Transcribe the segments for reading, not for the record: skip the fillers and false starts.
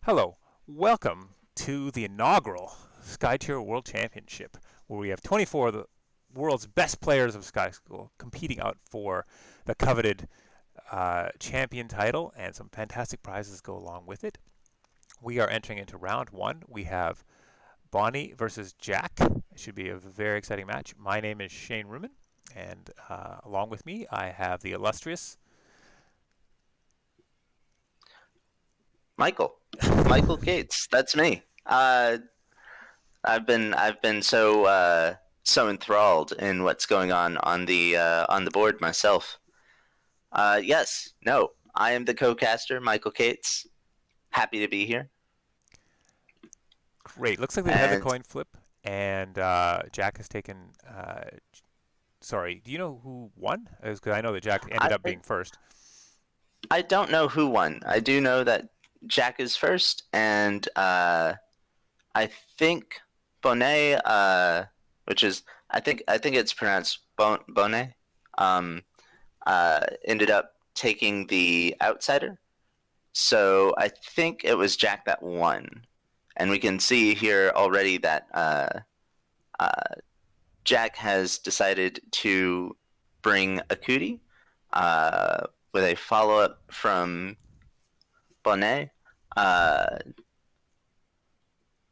Hello, welcome to the inaugural Skytear World Championship, where we have 24 of the world's best players of Sky School competing out for the coveted champion title, and some fantastic prizes go along with it. We are entering into round one. We have Bonnie versus Jack. It should be a very exciting match. My name is Shane Ruman, and along with me, I have the illustrious Michael Gates. That's me. I've been so enthralled in what's going on the board myself. Yes, no, I am the co-caster, Michael Cates. Happy to be here. Great. Looks like they've had the And coin flip, and Jack has taken. Sorry, do you know who won? Because I know that Jack ended I up being first. I don't know who won. I do know that Jack is first, and I think Bonnet, which is I think it's pronounced Bonnet, ended up taking the outsider. So I think it was Jack that won, and we can see here already that uh, Jack has decided to bring a cootie with a follow up from Bonnet, uh,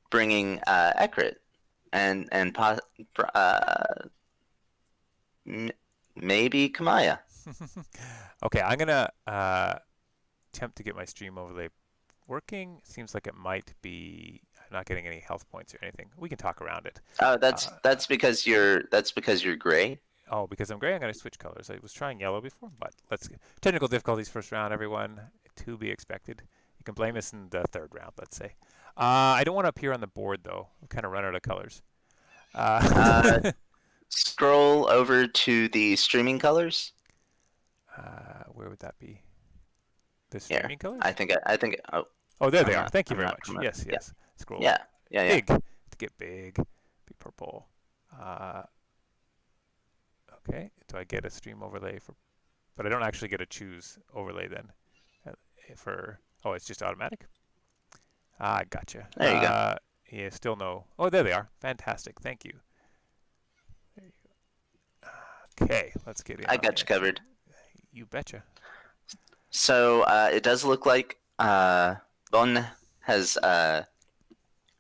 bringing Ekrit and maybe Kamaya. Okay, I'm gonna attempt to get my stream overlay working. Seems like it might be. I'm not getting any health points or anything. We can talk around it. Oh, Uh, that's because you're gray. oh, because I'm gray, I'm gonna switch colors. I was trying yellow before, but let's technical difficulties first round. Everyone, to be expected. You can blame us in the third round, let's say. I don't want to appear on the board though. I'm kind of run out of colors. Uh, Uh, Scroll over to the streaming colors. where would that be? The Here, streaming colors? I think. Oh, Oh, there they I'm are. not. Thank you I'm very not. much. I'm not. Yes, Yeah, yes. Scroll yeah, yeah, yeah. big to get big, big purple. Uh, okay. Do I get a stream overlay for? But I don't actually get to choose overlay then. Uh, for it's just automatic. Ah, gotcha. There you go. Yeah, still no. Oh, there they are. Fantastic. Thank you. There you go. Okay, let's get in I on got the you action. covered. You betcha. So it does look like Bon has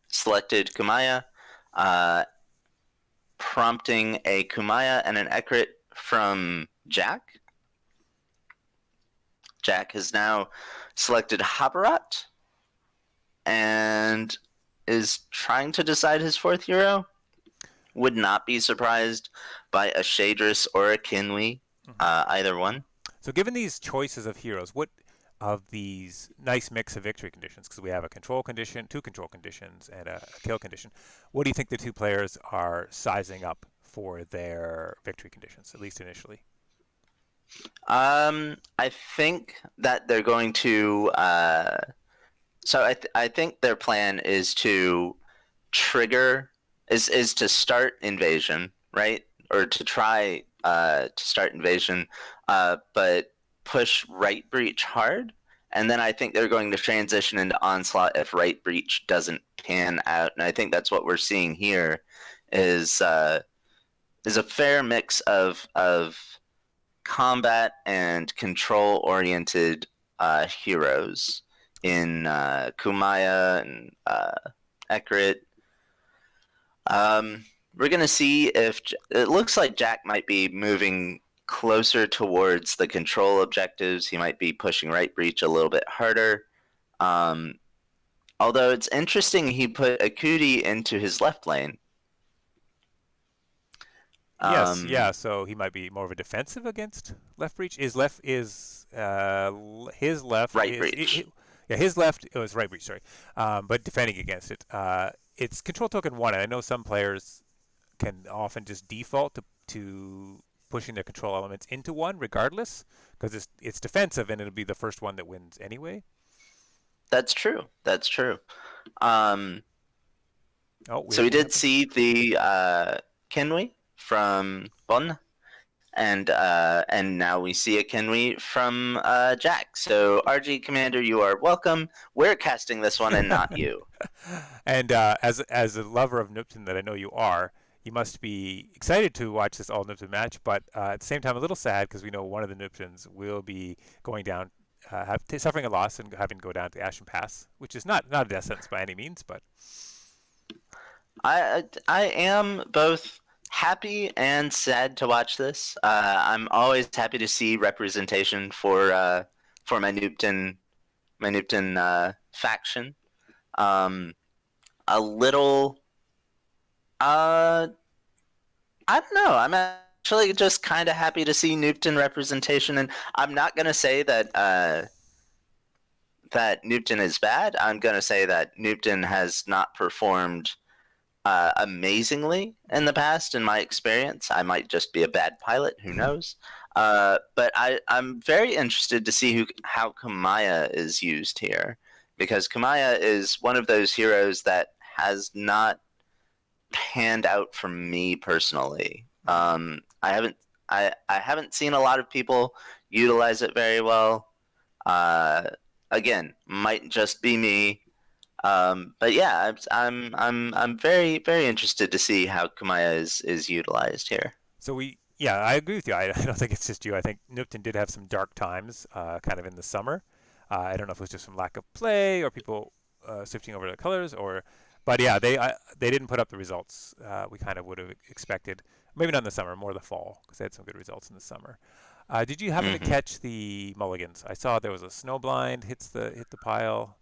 selected Kumaya, uh, prompting a Kumaya and an Ekrit from Jack. Jack has now selected Habarat and is trying to decide his fourth hero. Would not be surprised by a Shadris or a Kinwi, Hmm. either one. So, given these choices of heroes, what of these nice mix of victory conditions, because we have a control condition, two control conditions, and a kill condition, what do you think the two players are sizing up for their victory conditions, at least initially? I think that they're going to. I think their plan is to trigger is to start invasion, right? Or to try to start invasion, but push right breach hard. And then I think they're going to transition into onslaught if right breach doesn't pan out. And I think that's what we're seeing here is is a fair mix of combat and control oriented heroes in Kumaya and Ekrit. We're gonna see if it looks like Jack might be moving closer towards the control objectives. He might be pushing right breach a little bit harder. Um, Although it's interesting, he put Akuti into his left lane. Yes, Um, yeah. So he might be more of a defensive against left breach. His left right is breach. yeah, his left it was right breach. Sorry, but defending against it. It's control token one, and I know some players can often just default to pushing their control elements into one regardless because it's defensive and it'll be the first one that wins anyway. That's true. That's true. Um, Oh, so weird we thing did happened. see the Kenway from Bonne. and now we see a Kenwi from Jack. So RG Commander, you are welcome. We're casting this one and not you. And as a lover of Nupton that I know you are, you must be excited to watch this all Nupton match, but at the same time a little sad because we know one of the Nuptons will be going down, suffering a loss and having to go down to Ashen Pass, which is not a death sentence by any means, but I am both happy and sad to watch this. I'm always happy to see representation for my Nupton faction. A little I don't know. I'm actually just kind of happy to see Nupton representation, and I'm not gonna say that that Nupton is bad. I'm gonna say that Nupton has not performed amazingly in the past, in my experience. I might just be a bad pilot. Who knows? But I'm very interested to see how Kamaya is used here, because Kamaya is one of those heroes that has not panned out for me personally. I haven't seen a lot of people utilize it very well. Again, might just be me. But yeah, I'm very very interested to see how Kamaya is utilized here. so yeah, I agree with you. I don't think it's just you. I think Nupton did have some dark times, kind of in the summer. I don't know if it was just from lack of play or people switching over to colors, but yeah, they didn't put up the results we kind of would have expected. Maybe not in the summer, more the fall, because they had some good results in the summer. Did you happen to catch the mulligans? I saw there was a snowblind hit the pile.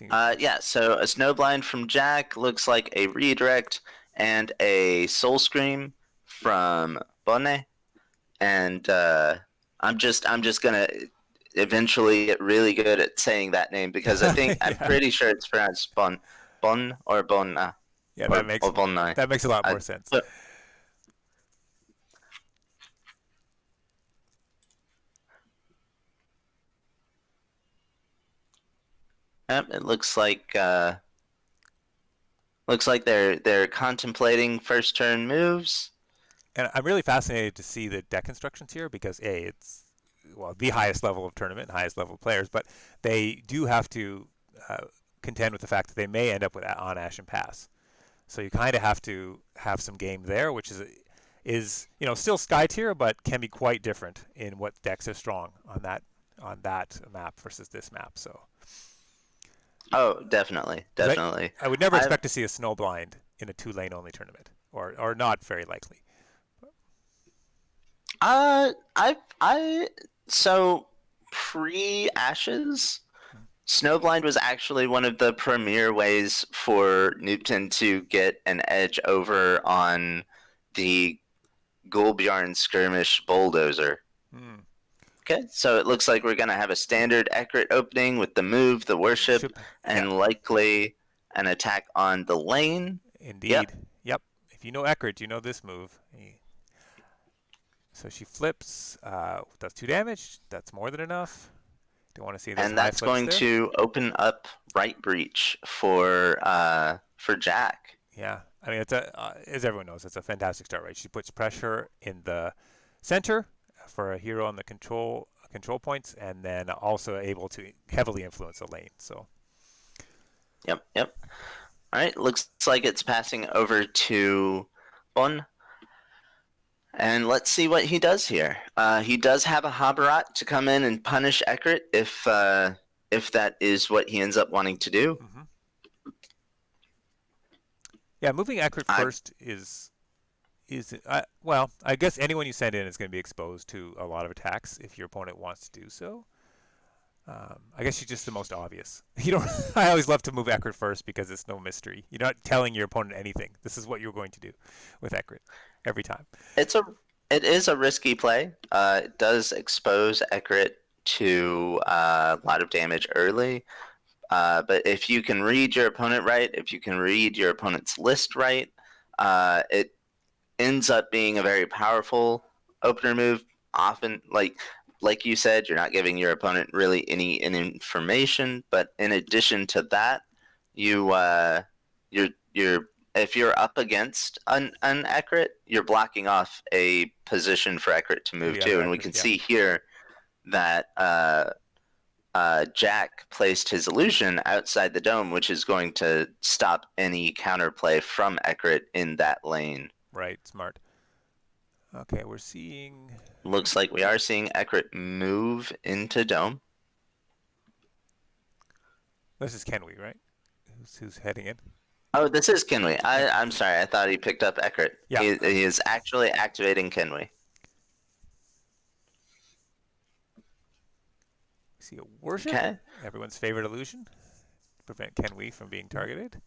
Yeah, so a snowblind from Jack looks like a redirect and a soul scream from Bonne, and I'm just gonna eventually get really good at saying that name, because I think I'm pretty sure it's pronounced Bon or Bonna. Yeah, or that makes a lot more sense. Yep, it looks like they're contemplating first turn moves. And I'm really fascinated to see the deck instructions here because it's the highest level of tournament, and highest level of players, but they do have to contend with the fact that they may end up with on Ashen Pass. So you kind of have to have some game there, which is still Skytear, but can be quite different in what decks are strong on that map versus this map. So. Oh, definitely. I would never expect to see a snowblind in a 2-lane only tournament, or not very likely. So pre-Ashes, snowblind was actually one of the premier ways for Nupton to get an edge over on the Gulbjarn skirmish bulldozer. Okay, so it looks like we're going to have a standard Ekrit opening with the move, the worship, and likely an attack on the lane. Indeed. Yep. If you know Ekrit, you know this move. So she flips, does 2 damage. That's more than enough. Don't want to see this. And that's going to open up right breach for Jack. Yeah, I mean, as everyone knows, it's a fantastic start, right? She puts pressure in the center for a hero on the control points, and then also able to heavily influence the lane. So. Yep. All right, looks like it's passing over to Bonne. And let's see what he does here. He does have a Habarat to come in and punish Ekrit if that is what he ends up wanting to do. Mm-hmm. Yeah, moving Ekrit first is well, I guess anyone you send in is going to be exposed to a lot of attacks if your opponent wants to do so. I guess she's just the most obvious. I always love to move Ekrit first because it's no mystery. You're not telling your opponent anything. This is what you're going to do with Ekrit every time. It is a risky play. It does expose Ekrit to a lot of damage early. But if you can read your opponent right, if you can read your opponent's list right, it ends up being a very powerful opener move. Often, like you said, you're not giving your opponent really any information. But in addition to that, you're if you're up against an Ekrit, you're blocking off a position for Ekrit to move to. And we can see here that Jack placed his illusion outside the dome, which is going to stop any counterplay from Ekrit in that lane. Right, smart. Okay, we're seeing... Looks like we are seeing Ekrit move into dome. This is Kenway, right? Who's heading in? Oh, this is Kenway. I'm sorry. I thought he picked up Ekrit. Yeah. He is actually activating Kenway. We see a worship. Okay. Everyone's favorite illusion. Prevent Kenway from being targeted.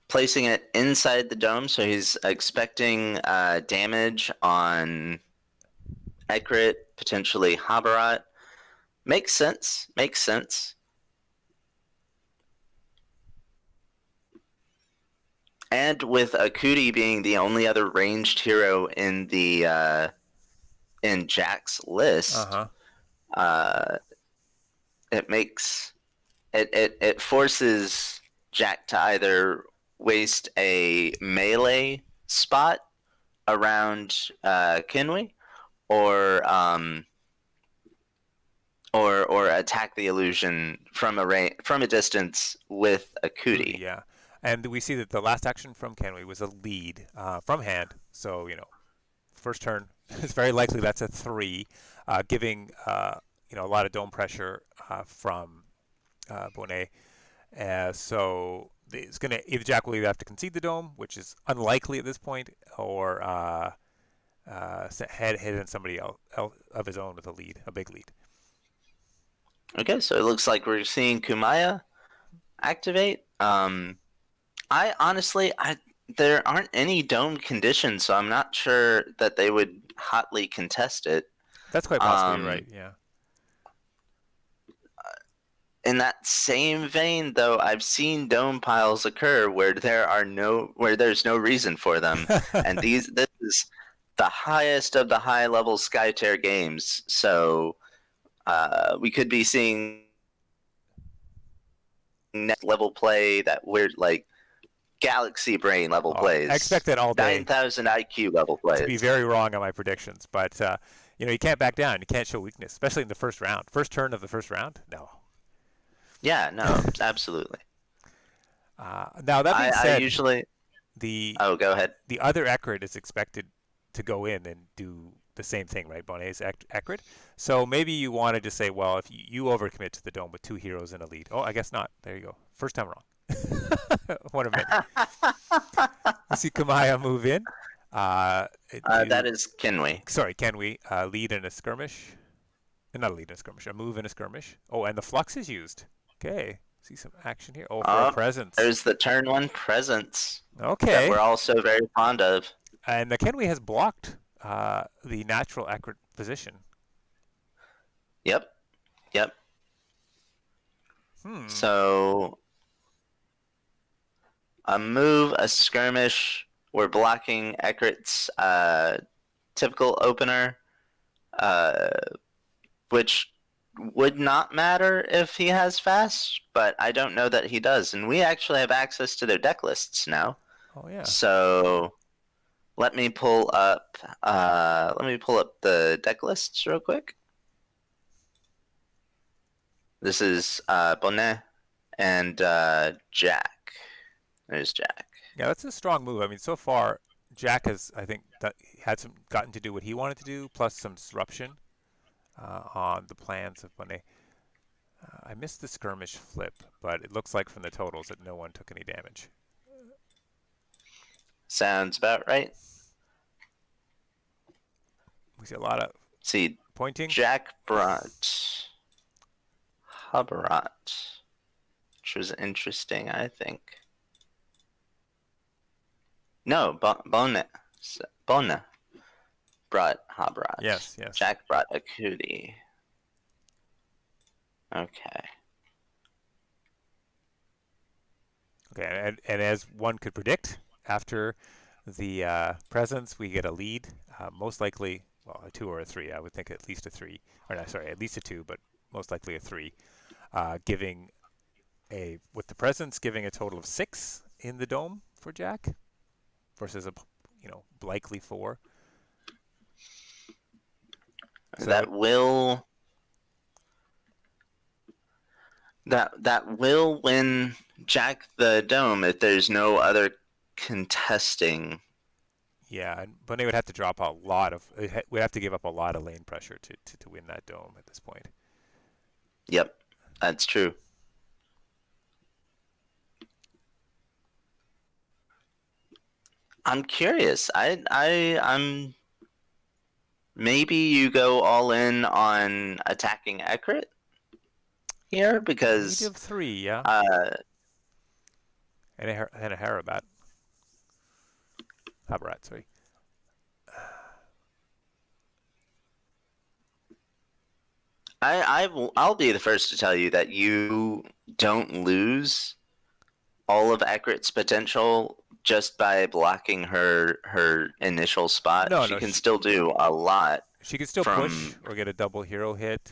Placing it inside the dome, so he's expecting damage on Ekrit, potentially Habarat. Makes sense. Makes sense. And with Akuti being the only other ranged hero in the in Jack's list, it makes it forces Jack to either waste a melee spot around Kenway, or attack the illusion from a distance with Akuti. Yeah, and we see that the last action from Kenway was a lead from hand. So first turn, it's very likely that's a 3, giving a lot of dome pressure from Bonne. So it's going to either Jack will either have to concede the dome, which is unlikely at this point, or head in somebody else of his own with a big lead. Okay, so it looks like we're seeing Kumaya activate. I honestly, there aren't any dome conditions, so I'm not sure that they would hotly contest it. That's quite possibly right. Yeah. In that same vein, though, I've seen dome piles occur where there's no reason for them, and this is the highest of the high-level Skytear games. So we could be seeing next level play, that weird galaxy brain level plays. I expect that all day. 9,000 IQ level plays. To be very wrong on my predictions, but you can't back down. You can't show weakness, especially in the first round. First turn of the first round? No. Yeah, no, absolutely. Now that being said, go ahead. The other Ekrit is expected to go in and do the same thing, right? Bonne's Ekrit. So maybe you wanted to say, well, if you overcommit to the dome with 2 heroes in a lead. Oh, I guess not. There you go. First time wrong. One of many. You see Kumaya move in. That is Kenway. Sorry, Kenway. Lead in a skirmish. Not a lead in a skirmish. A move in a skirmish. Oh, and the flux is used. Okay. See some action here. Oh, for a presence. There's the turn 1 presence. Okay. That we're also very fond of. And the Kenway has blocked the natural Ekrit position. Yep. So a move, a skirmish, we're blocking Ekrit's typical opener, which would not matter if he has fast, but I don't know that he does. And we actually have access to their deck lists now. Oh yeah. So let me pull up the deck lists real quick. This is Bonne and Jack. There's Jack. Yeah, that's a strong move. I mean, so far Jack has, I think, gotten to do what he wanted to do, plus some disruption on the plans of Bonne. I missed the skirmish flip, but it looks like from the totals that no one took any damage. Sounds about right. We see a lot of pointing. Jack brought Habarat, which was interesting, I think. No, Bonne brought Habarat. Yes. Jack brought Akuti. Okay, and as one could predict, after the presence, we get a lead. Most likely, well, a 2 or a 3. I would think at least a 3. Or no, sorry, at least a 2, but most likely a 3, giving with the presence giving a total of 6 in the dome for Jack versus a likely 4. So That will win Jack the dome if there's no other contesting. yeah, and Bonnet would have to drop a lot of would have to give up a lot of lane pressure to win that dome at this point. Yep, that's true. I'm curious. I'm maybe you go all in on attacking Ekrit here We do because have 3, yeah, and a Harabat. Habarat, sorry. I'll be the first to tell you that you don't lose all of Ekrit's potential just by blocking her initial spot. No, She no, can still do a lot she could still push from. or get a double hero hit,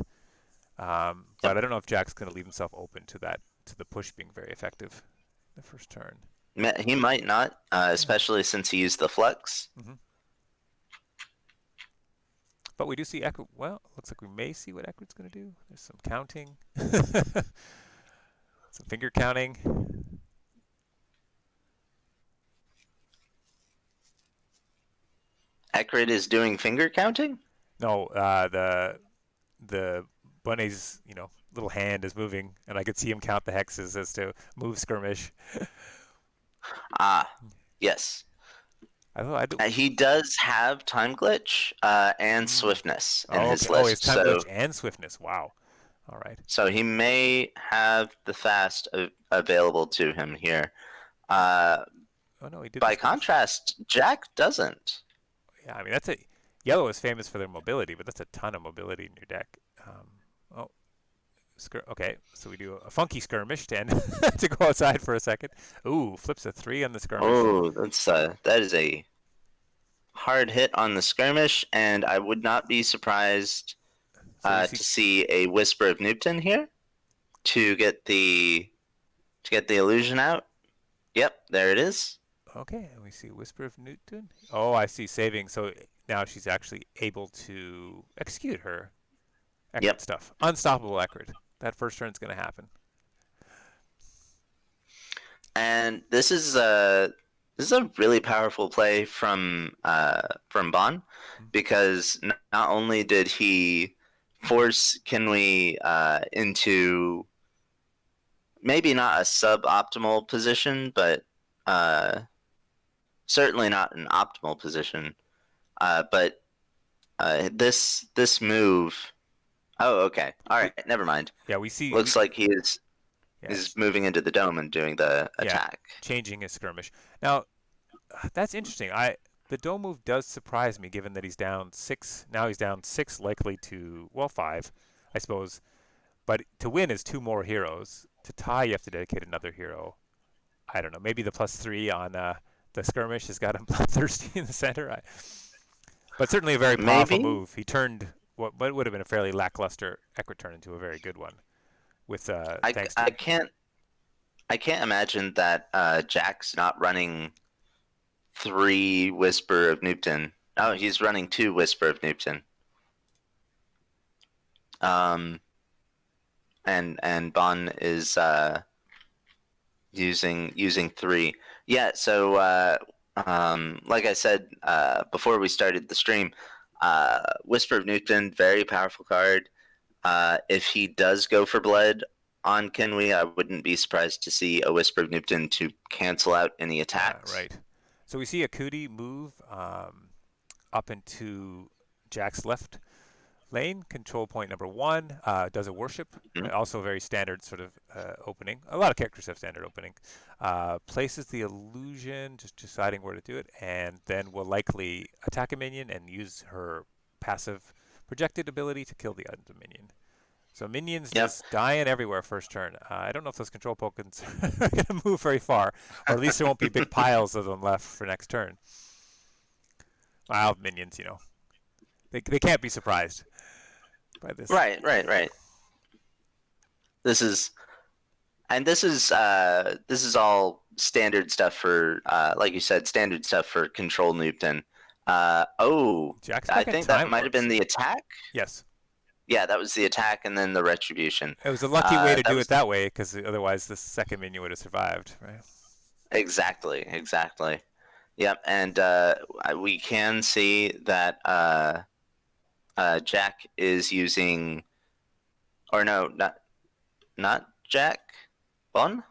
but Yep. I don't know if Jack's going to leave himself open to the push being very effective the first turn. He might not, especially since he used the flex. Mm-hmm. But we do see Ekrit. Well, looks like we may see what Ekrit's going to do. There's some counting, some finger counting. Ekrit is doing finger counting? No, the Bunny's little hand is moving, and I could see him count the hexes as to move skirmish. Ah, yes. I do. He does have time glitch and swiftness in Oh, his okay. Oh, it's list, time so glitch and swiftness. Wow. All right. he may have the fast available to him here. Oh no, he did the By skirmish. contrast, Jack doesn't. Yeah, I mean that's a yellow is famous for their mobility, but that's a ton of mobility in your deck. Oh, okay, so we do a funky skirmish to end to go outside for a second. Ooh, flips a 3 on the skirmish. Oh, that is a hard hit on the skirmish, and I would not be surprised So we to see a Whisper of Newton here to get the illusion out. Yep, there it is. okay, and we see Whisper of Newton. Oh, I see saving. So now she's actually able to execute her Ekrit Yep. stuff. Unstoppable Ekrit. That first turn's going to happen. And this is a really powerful play from Bonne, because not only did he force Kinwei into maybe not a suboptimal position, but certainly not an optimal position. But this move. Oh, okay. All right. Never mind. Yeah, we see. Looks like he is Yes. moving into the dome and doing the attack. Changing his skirmish. Now, that's interesting. The dome move does surprise me, given that he's down 6. Now he's down 6, likely to 5, I suppose. But to win is 2 more heroes. To tie, you have to dedicate another hero. I don't know. Maybe the +3 on the skirmish has got him bloodthirsty in the center. But certainly a very powerful move. He turned what would have been a fairly lackluster Ekrit turn into a very good one. With thanks to I can't imagine that Jack's not running 3 Whisper of Newton. Oh, he's running 2 Whisper of Newton. And Bonne is using 3. Yeah. So like I said before we started the stream, Whisper of Newton, very powerful card. If he does go for blood on Kinwei, I wouldn't be surprised to see a Whisper of Newton to cancel out any attacks. Right. So we see a Kuti move up into Jack's left lane, control point number 1, does a worship, also very standard sort of opening. A lot of characters have standard opening. Places the illusion, just deciding where to do it, and then will likely attack a minion and use her passive projected ability to kill the other minion. So minions just dying everywhere first turn. I don't know if those control tokens are going to move very far, or at least there won't be big piles of them left for next turn. Wild minions, they can't be surprised by this. Right. This is And this is all standard stuff for, like you said, standard stuff for Control Newton. Jack's I back in think that time might have warps. been the attack. Yes. Yeah, that was the attack, and then the retribution. It was a lucky way to That do was it that way, because otherwise the second minion would have survived, right? exactly. Yep, and we can see that Jack is using, or no, not Jack, Bonne.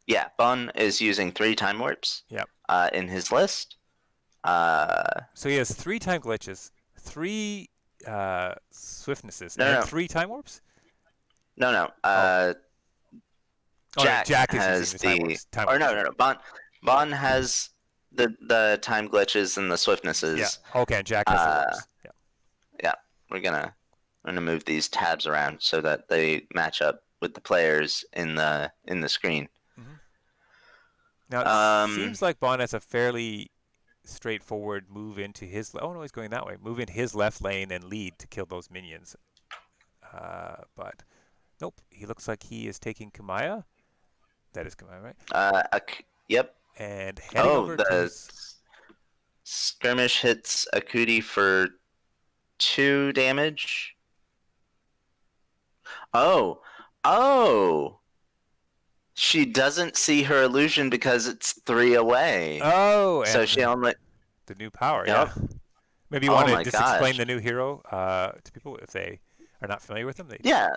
Yeah, Bonne is using 3 time warps. Yep. In his list. So he has 3 time glitches, 3 swiftnesses, No, and no, 3 time warps. no. Oh, no, Jack is has using the time the, warps. Time or warps. no. Bonne has the time glitches and the swiftnesses. Yeah. Okay, and Jack has the warps. Yeah. Yeah, we're gonna move these tabs around so that they match up with the players in the screen. Mm-hmm. Now it seems like Bonne has a fairly straightforward move into his. Oh no, he's going that way. Move in his left lane and lead to kill those minions. But nope, he looks like he is taking Kamaya. That is Kamaya, right? Yep. And heading over to his... skirmish hits Akuti for 2 damage. Oh. She doesn't see her illusion because it's 3 away. Oh, so she only the new power. Yep. Yeah. Maybe you want to just explain the new hero to people if they are not familiar with them. Yeah.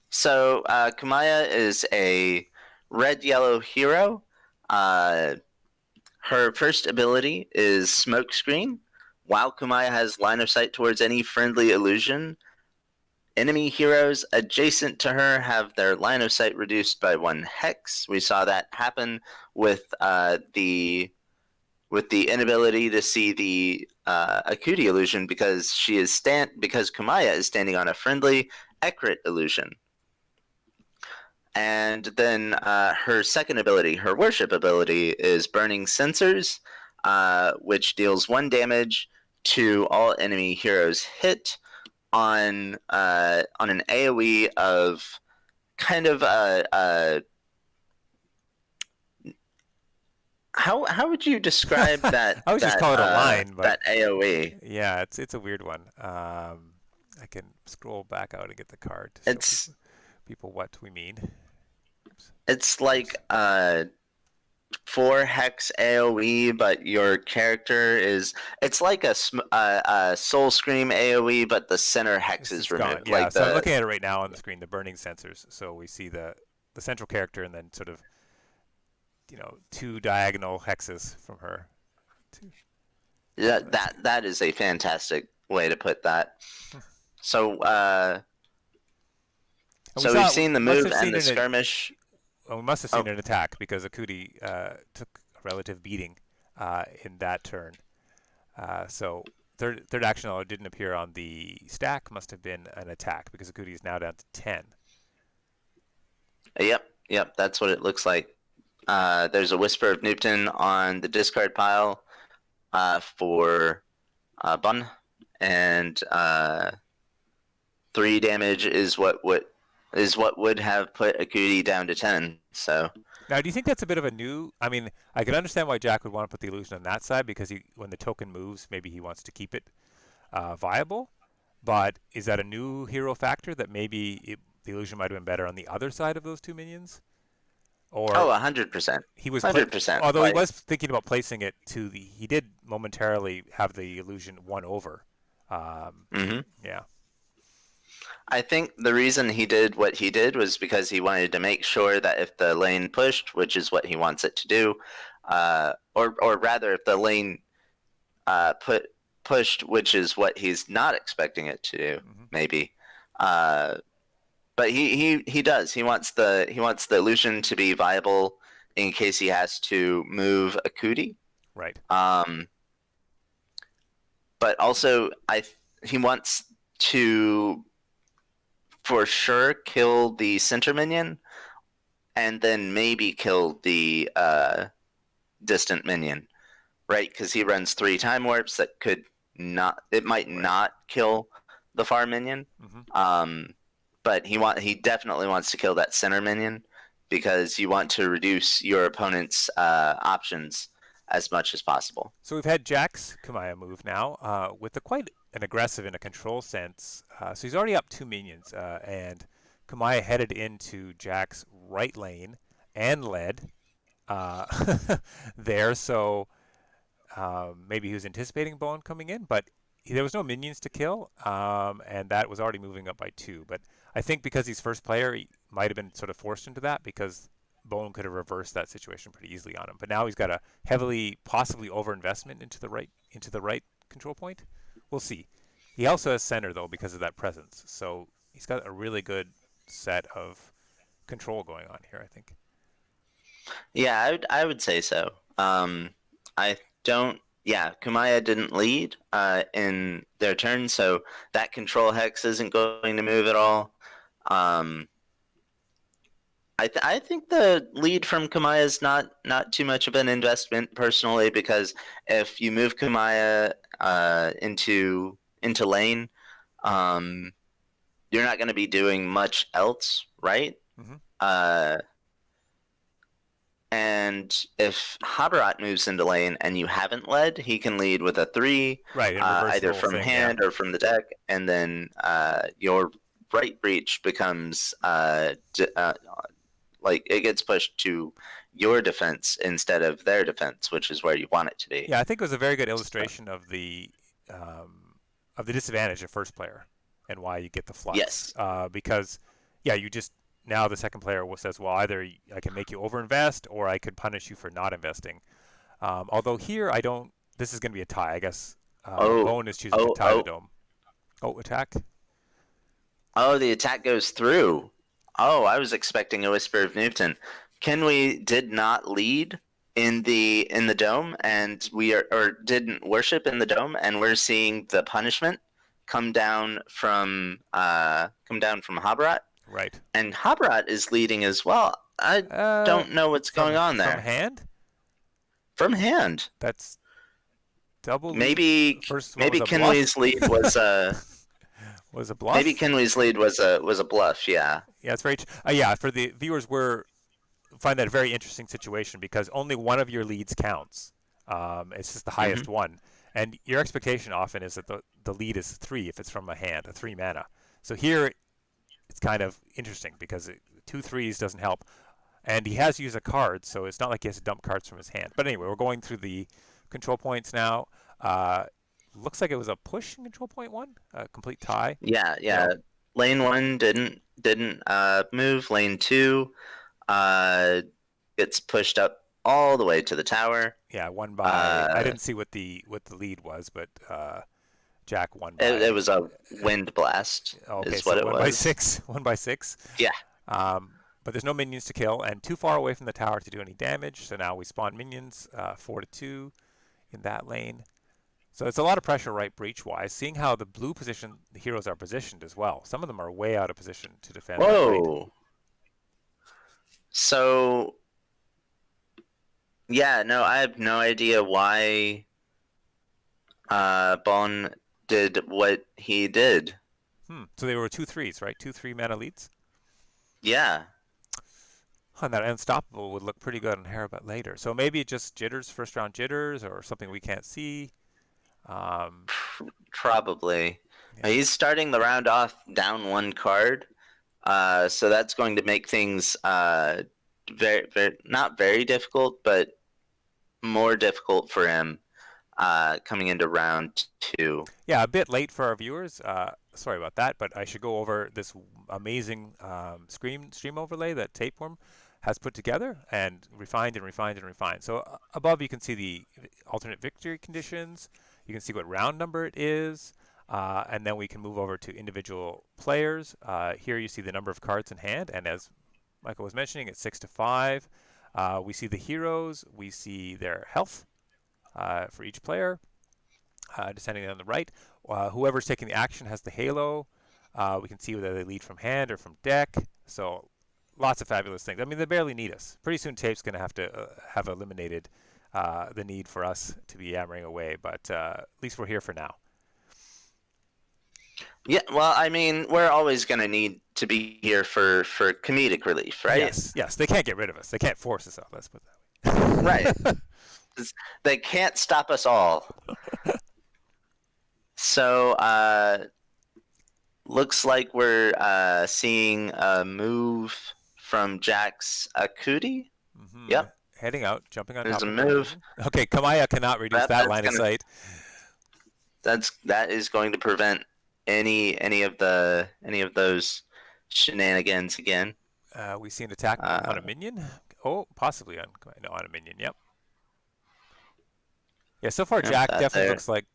So Kamaya is a red-yellow hero. Her first ability is Smokescreen. While Kamaya has line of sight towards any friendly illusion, enemy heroes adjacent to her have their line of sight reduced by 1 hex. We saw that happen with the inability to see the Akuti illusion because Kamaya is standing on a friendly Ekrit illusion. And then her second ability, her worship ability, is Burning Sensors, which deals 1 damage to all enemy heroes hit on an AoE of kind of how would you describe that? I would just call it a line, but that AoE. Yeah, it's a weird one. I can scroll back out and get the card to show people what we mean. Oops. It's like 4 hex AoE, but your character is. It's like a Soul Scream AoE, but the center hex is removed. Yeah, so I'm looking at it right now on the screen. The burning sensors. So we see the central character, and then sort of 2 diagonal hexes from her. That is a fantastic way to put that. So we've seen the move and the skirmish. Well, we must have seen an attack because Akuti took a relative beating in that turn. So third action, although it didn't appear on the stack, must have been an attack because Akuti is now down to 10. Yep, that's what it looks like. There's a Whisper of Newton on the discard pile for Bonne, and 3 damage is what would have put Akuti down to 10. So now, do you think that's a bit of a new? I mean, I can understand why Jack would want to put the illusion on that side because when the token moves, maybe he wants to keep it viable. But is that a new hero factor that maybe the illusion might have been better on the other side of those 2 minions? Or 100%. He was 100%. Although he was thinking about placing it to the. He did momentarily have the illusion 1 over. Yeah. I think the reason he did what he did was because he wanted to make sure that if the lane pushed, which is what he wants it to do, or rather if the lane pushed, which is what he's not expecting it to do, maybe. But he does. He wants the illusion to be viable in case he has to move Akuti. Right. But also he wants to for sure kill the center minion and then maybe kill the distant minion, right? Because he runs 3 time warps that might not kill the far minion. But he definitely wants to kill that center minion. because you want to reduce your opponent's options as much as possible. So we've had Jack's Kamaya move now with quite an aggressive in a control sense. So he's already up 2 minions, and Kamaya headed into Jack's right lane and led uh, there. So maybe he was anticipating Bone coming in, but there was no minions to kill, and that was already moving up by 2. But I think because he's first player, he might have been sort of forced into that because Bone could have reversed that situation pretty easily on him. But now he's got a heavily, possibly overinvestment into the right control point. We'll see. He also has center though because of that presence, so he's got a really good set of control going on here, I think. Yeah, I would say so. I don't. Yeah, Kumaya didn't lead in their turn, so that control hex isn't going to move at all. I think the lead from Kumaya is not too much of an investment personally, because if you move Kumaya into lane, you're not going to be doing much else, right? Mm-hmm. And if Habarat moves into lane and you haven't led, he can lead with a 3, Right, and reverse the either whole from thing, hand or from the deck, and then your right breach becomes like it gets pushed to your defense instead of their defense, which is where you want it to be. Yeah, I think it was a very good illustration of the disadvantage of first player and why you get the flux. Yes. Because, yeah, you just now the second player says, well, either I can make you overinvest or I could punish you for not investing. Although here I don't. This is going to be a tie, I guess. Bone is choosing to tie the dome. Oh, attack. Oh, the attack goes through. Oh, I was expecting a Whisper of Newton. Kenway did not lead in the dome, and didn't worship in the dome, and we're seeing the punishment come down from Habarat. Right. And Habarat is leading as well. I don't know what's going on there. From hand? From hand. That's double. Maybe Kenway's lead was was a bluff. Maybe Kenway's lead was a bluff. Yeah. Yeah, it's very. Yeah, for the viewers, find that a very interesting situation because only one of your leads counts. It's just the highest one, and your expectation often is that the lead is 3 if it's from a hand, a 3 mana. So here, it's kind of interesting because 2 3s doesn't help, and he has used a card, so it's not like he has to dump cards from his hand. But anyway, we're going through the control points now. Looks like it was a push in control point 1, a complete tie. Yeah. Lane 1 didn't move. Lane 2 gets pushed up all the way to the tower. Yeah, won by. I didn't see what the lead was, but Jack won by. It was a wind blast. Okay, is so what it won was. by 6. Won by 6. Yeah. But there's no minions to kill, and too far away from the tower to do any damage. So now we spawn minions, 4-2, in that lane. So it's a lot of pressure right breach-wise, seeing how the blue position, the heroes are positioned as well. Some of them are way out of position to defend. Whoa. So, yeah, no, I have no idea why Bonne did what he did. So they were 2 3s, right? 2 3 mana leads? Yeah. And that Unstoppable would look pretty good on Harabat later. So maybe just jitters, first round jitters, or something we can't see. Probably. Yeah. He's starting the round off down 1 card, so that's going to make things very, very not very difficult, but more difficult for him coming into round 2. Yeah, a bit late for our viewers. Sorry about that, but I should go over this amazing stream overlay that Tapeworm has put together and refined and refined and refined. So above you can see the alternate victory conditions. You can see what round number it is, and then we can move over to individual players. Here you see the number of cards in hand, and as Michael was mentioning, it's 6 to 5. We see the heroes. We see their health for each player, descending on the right. Whoever's taking the action has the halo. We can see whether they lead from hand or from deck. So lots of fabulous things. I mean, they barely need us. Pretty soon Tape's going to have eliminated the need for us to be yammering away, but at least we're here for now. Yeah, well, I mean, we're always going to need to be here for comedic relief, right? Yes, they can't get rid of us. They can't force us out. Let's put it Right. that way. They can't stop us all. So, looks like we're seeing a move from Jack's Akuti. Yep, Heading out, jumping on there's top a of move. him. Okay, Kamaya cannot reduce that That's line of gonna sight. that is going to prevent any of those shenanigans again. We see an attack on Uh, a minion. Oh, possibly on no, on a minion. Yep. Yeah. So far, yep, Jack that definitely there. looks like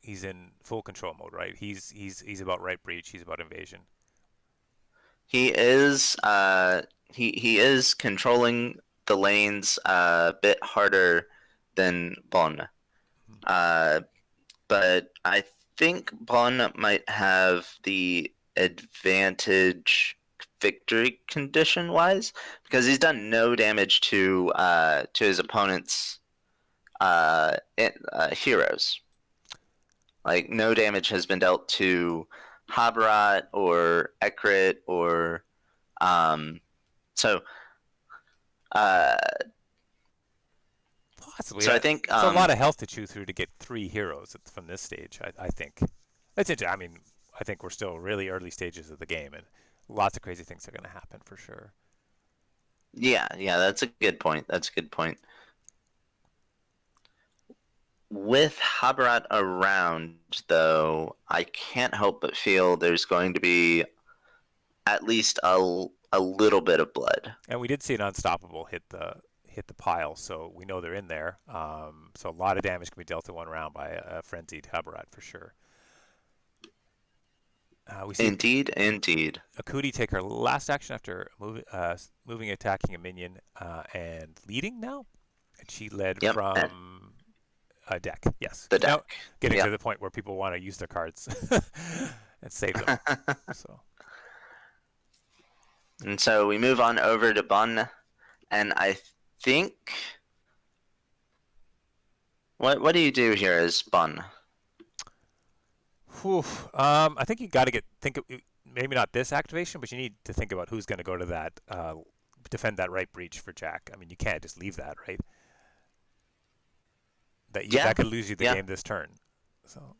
he's in full control mode, right? He's about right breach. He's about invasion. He is he is controlling the lanes a bit harder than Bonne. Uh, but I think Bonne might have the advantage victory condition wise because he's done no damage to his opponent's heroes. Like no damage has been dealt to Habrat or Ekrit or so uh, Possibly. so I think It's a lot of health to chew through to get 3 heroes from this stage. I think. That's it. I mean, I think we're still really early stages of the game, and lots of crazy things are going to happen for sure. yeah, that's a good point. That's a good point. With Habrat around, though, I can't help but feel there's going to be at least a little bit of blood. And we did see an unstoppable hit the pile, so we know they're in there. So a lot of damage can be dealt in one round by a frenzied Habarat for sure. We see Indeed. Akuti take her last action after moving, attacking a minion, and leading now. And she led Yep, from a deck. Yes. the Now deck. getting to Yep. the point where people want to use their cards and save them. So And so we move on over to Bonne, and I think what do you do here as Bonne? whew, I think you got to think of, maybe not this activation, but you need to think about who's going to go to that defend that right breach for Jack. I mean, you can't just leave that, right? That could lose you the Yeah. game this turn. So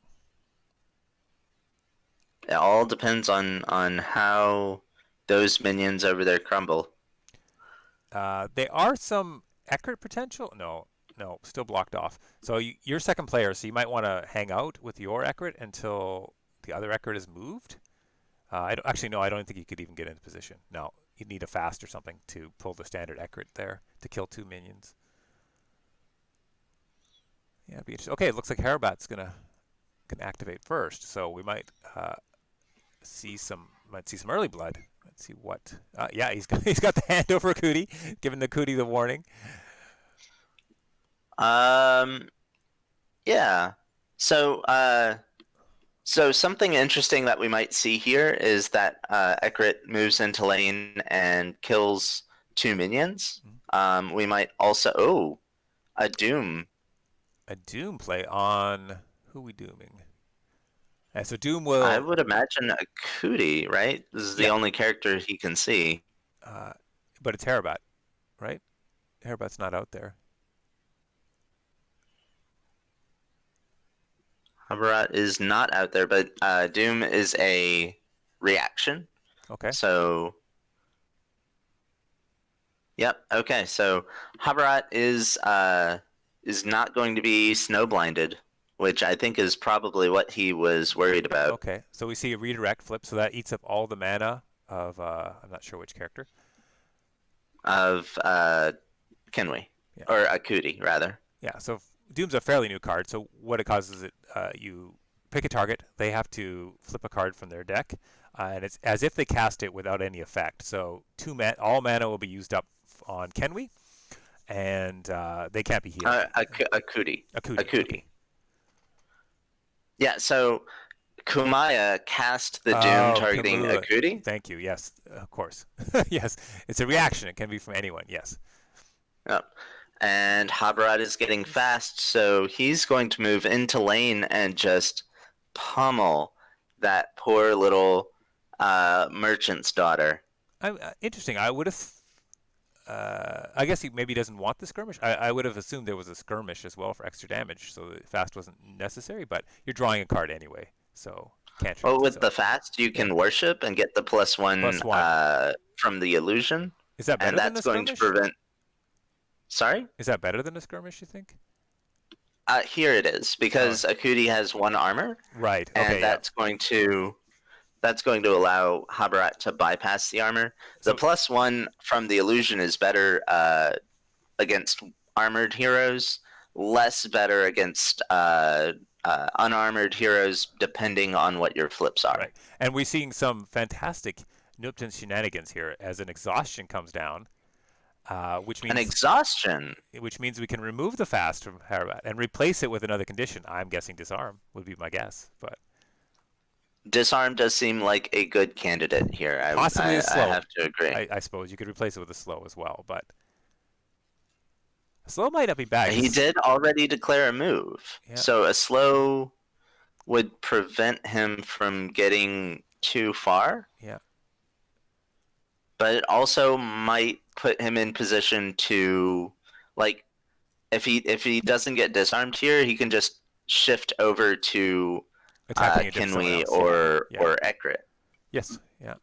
It all depends on how those minions over there crumble. there are some Eckert potential. No, still blocked off. So you're second player, so you might want to hang out with your Eckert until the other Eckert is moved. I don't, actually no, I don't think you could even get into position. No, you'd need a fast or something to pull the standard Eckert there to kill 2 minions. Yeah, it'd be interesting. Okay, it looks like Harabat's can activate first, so we might see some early blood. Let's see what. Yeah, he's got the hand over Cootie, giving the Cootie the warning. Yeah. So something interesting that we might see here is that Ekrit moves into lane and kills 2 minions. We might also a Doom. A Doom play on who we dooming? And so Doom I will. would imagine a Cootie, right? This is the Yeah, only character he can see. but it's Harabat, right? Harabat's not out there. Habarat is not out there, but Doom is a reaction. Okay. So, yep. Okay. So Habarat is not going to be snow blinded, which I think is probably what he was worried about. Okay. So we see a redirect flip, so that eats up all the mana of I'm not sure which character. Of Kenway, Yeah. or Akuti rather. Yeah. So Doom's a fairly new card. So what it causes is you pick a target. They have to flip a card from their deck, and it's as if they cast it without any effect. So all mana will be used up on Kenway, and they can't be healed. Akuti. Akuti. Okay. Yeah. So Kumaya cast the Doom targeting Kamula. Akuti. Thank you. Yes, of course. Yes, it's a reaction. It can be from anyone. Yes. Yep. And Habarat is getting fast, so he's going to move into lane and just pummel that poor little merchant's daughter. Interesting. I would have. I guess he maybe doesn't want the skirmish. I would have assumed there was a skirmish as well for extra damage, so the fast wasn't necessary. But you're drawing a card anyway, so can't Well, trust it. with So the fast, you yeah, can worship and get the +1 +1. from the illusion, Is that and better than that's a going to skirmish? prevent. Sorry? Is that better than a skirmish? You think? Here it is, Oh, because Akuti has 1 armor, right. and Okay. Yeah. that's going to allow Habarat to bypass the armor. The So +1 from the illusion is better against armored heroes, less better against unarmored heroes, depending on what your flips are. right, and we're seeing some fantastic Nupton shenanigans here as an exhaustion comes down, which An means exhaustion. we can remove the fast from Harabat and replace it with another condition. I'm guessing disarm would be my guess, but Disarm does seem like a good candidate here. possibly a I slow. have to agree. I suppose you could replace it with a slow as well, but a slow might not be bad. He did already declare a move, Yeah. so a slow would prevent him from getting too far. Yeah. But it also might put him in position to, like, if he doesn't get disarmed here, he can just shift over to Attacking Kinwi else. or Yeah. or Ekrit. Yes. Yeah.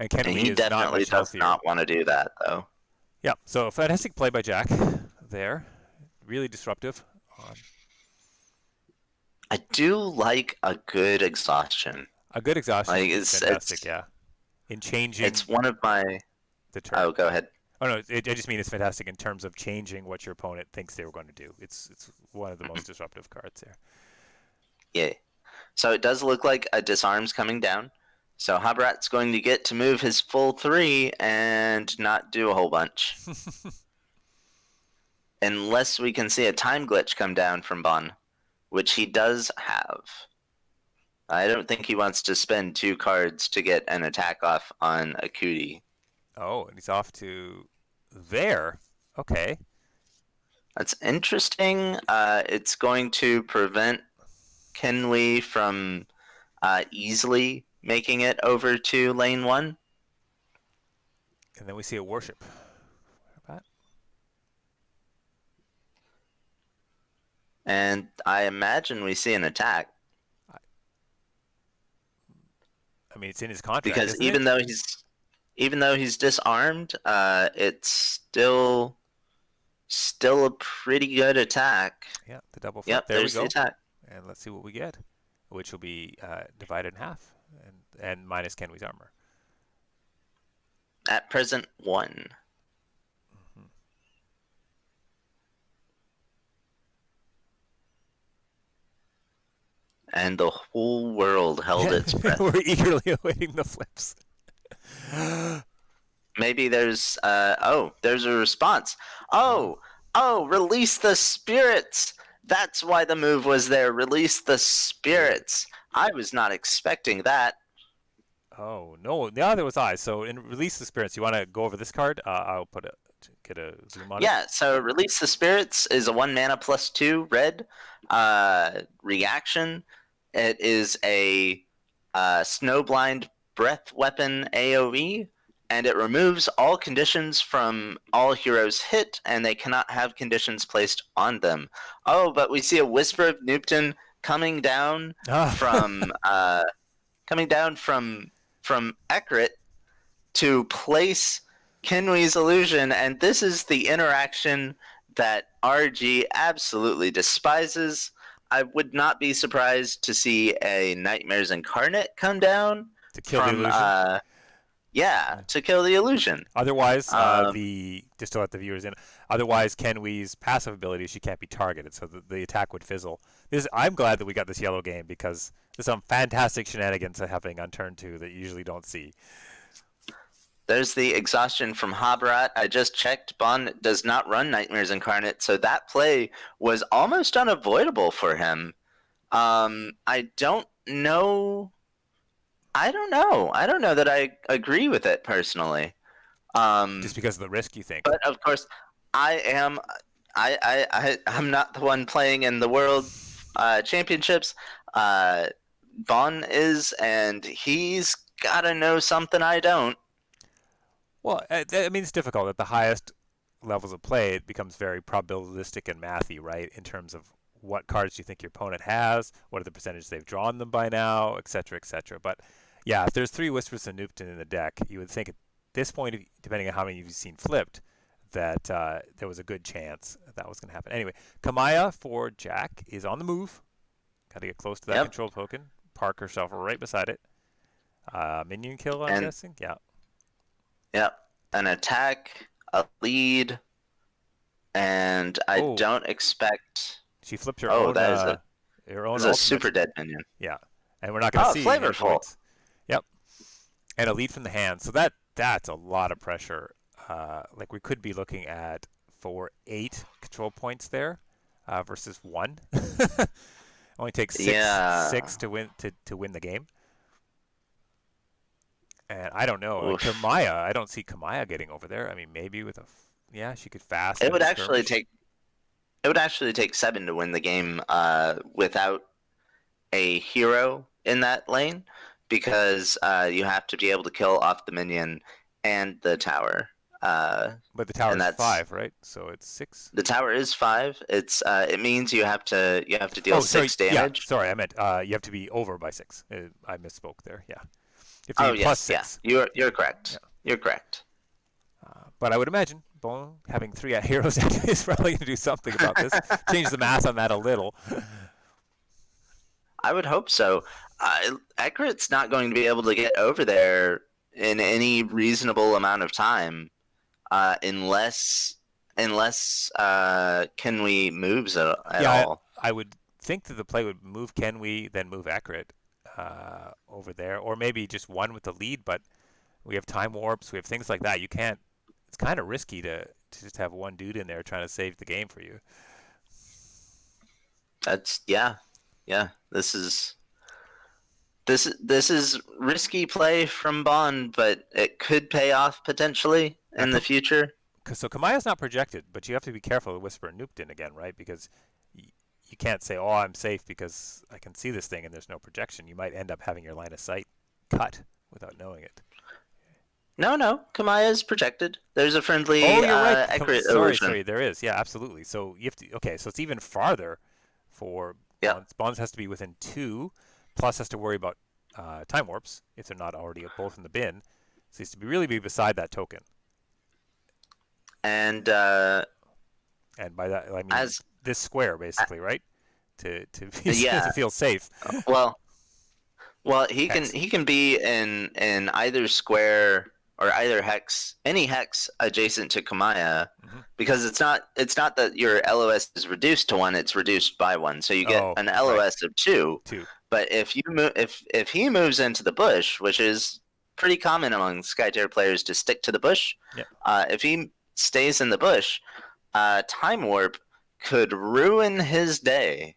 And And Kenway he is not definitely much does healthier. not want to do that, though. Yeah. So fantastic play by Jack there. Really disruptive. I do like a good exhaustion. A good exhaustion Like, is fantastic. Yeah. In changing It's one of my. the turn. Oh, go ahead. Oh no, I just mean it's fantastic in terms of changing what your opponent thinks they were going to do. It's one of the most disruptive cards here. Yeah. So it does look like a disarm's coming down. So Habarat's going to get to move his full 3 and not do a whole bunch. Unless we can see a time glitch come down from Bonne, which he does have. I don't think he wants to spend 2 cards to get an attack off on Akuti. Oh, and he's off to there. Okay. That's interesting. It's going to prevent Kenway from easily making it over to lane 1. And then we see a worship. And I imagine we see an attack. I mean, it's in his contract. Because isn't even it? though he's disarmed, it's still a pretty good attack. Yeah, the double flip. Yep, There we there's go. the attack. And let's see what we get, which will be divided in half and minus Kenway's armor. At present, 1. And the whole world held its breath. We're eagerly awaiting the flips. Maybe there's there's a response. Oh, release the spirits. That's why the move was there. Release the spirits. I was not expecting that. Oh no! Neither was I. So in release the spirits, you want to go over this card? I'll get a zoom on it. Yeah. So release the spirits is a 1 mana +2 red reaction. It is a snowblind breath weapon AOE, and it removes all conditions from all heroes hit, and they cannot have conditions placed on them. Oh, but we see a Whisper of Nupton coming down from Ekrit to place Kinway's illusion, and this is the interaction that RG absolutely despises. I would not be surprised to see a Nightmares Incarnate come down to kill the illusion. To kill the illusion. Otherwise, just to let the viewers in. Otherwise, Kenway's passive ability, she can't be targeted, so the attack would fizzle. I'm glad that we got this yellow game because there's some fantastic shenanigans happening on turn 2 that you usually don't see. There's the exhaustion from Habarat. I just checked. Bonne does not run Nightmares Incarnate, so that play was almost unavoidable for him. I don't know that I agree with it personally. Just because of the risk, you think? But of course, I'm not the one playing in the World Championships. Bonne is, and he's gotta know something I don't. Well, I mean, it's difficult. At the highest levels of play, it becomes very probabilistic and mathy, right? In terms of what cards do you think your opponent has, what are the percentage they've drawn them by now, et cetera, et cetera. But yeah, if there's 3 Whispers of Nupton in the deck, you would think at this point, depending on how many you've seen flipped, that there was a good chance that was going to happen. Anyway, Kamaya for Jack is on the move. Got to get close to that Yep. control token. Park herself right beside it. Minion kill, I'm And guessing. Yeah. yep, an attack, a lead, and I Oh, don't expect. she flipped her Oh, own that is her own a ultimate. super dead minion. Yeah, and we're not going to Oh, see any flavorful. points. Yep, and a lead from the hand. So that's a lot of pressure. Like we could be looking at 8 control points there versus 1. Only takes Yeah. 6 to win the game. And I don't know. Like Oof. Kamaya, I don't see Kamaya getting over there. I mean, maybe with yeah, she could fast. It would skirmish. actually take 7 to win the game without a hero in that lane, because you have to be able to kill off the minion and the tower. But the tower and is that's 5, right? So it's 6. The tower is 5. It means you have to deal 6 damage. Yeah, sorry, I meant you have to be over by 6. I misspoke there. Yeah, you have to Oh be yes, plus 6. yeah, you're correct. Yeah. You're correct. But I would imagine Bone having 3 heroes is probably going to do something about this. Change the math on that a little. I would hope so. Ekaret's not going to be able to get over there in any reasonable amount of time, unless Kenwee moves at all. I would think that the play would move Kenwee, then move Ekaret over there, or maybe just one with the lead. But we have time warps, we have things like that. You can't. It's kind of risky to just have one dude in there trying to save the game for you. That's yeah. This is risky play from Bond, but it could pay off potentially in the future. So Kamaya's not projected, but you have to be careful with Whisper and Nupton again, right? Because you can't say, "Oh, I'm safe because I can see this thing and there's no projection." You might end up having your line of sight cut without knowing it. No, Kamaya is projected. There's a friendly Ekaret Sorry, there is. Yeah, absolutely. So you have to. Okay, so it's even farther for Bonds. Bonds has to be within 2, plus has to worry about time warps if they're not already both in the bin. So he has to really be beside that token. And by that I mean this square basically, right? To feel safe. Well, he can be in either square or either hex, any hex adjacent to Kamaya, because it's not that your LOS is reduced to 1; it's reduced by 1. So you get an LOS of 2. But if he moves into the bush, which is pretty common among Skytear players to stick to the bush, if he stays in the bush, time warp could ruin his day.